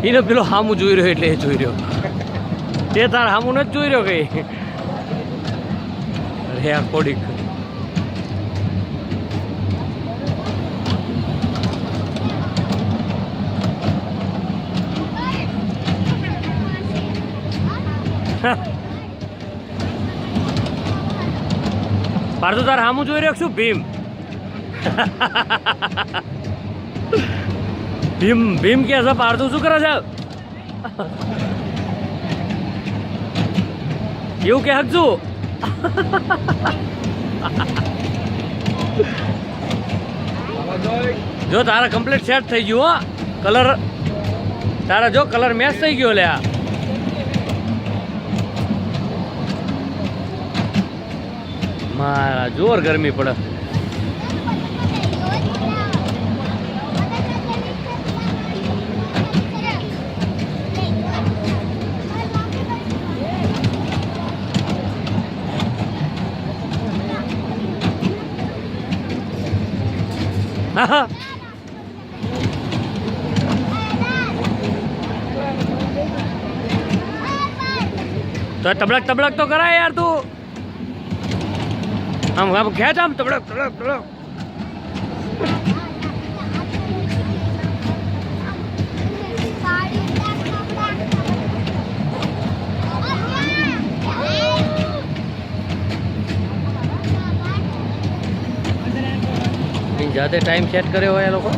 એને પેલો હામું જોઈ રહ્યો એટલે એ જોઈ રહ્યો. તે તાર હામું નથી જોઈ રહ્યો કઈ. અરે આ કોડીક પાર્થુ તાર હામું જોઈ રહ્યો શું? ભીમ ભીમ ભીમ કે છે પાર્થુ શું કરે છે એવું કે હકશું. જો તારા કમ્પ્લીટ સેટ થઈ ગયું હો. કલર તારા જો કલર મેચ થઈ ગયો લે. આ મારા જોર ગરમી પડે. તો તબડક તબડક તો કરાય યાર તું. આમ આમ ખેંચ આમ તબડક તબડક તબડક. જાતે ટાઈમ સેટ કર્યો હોય એ લોકો.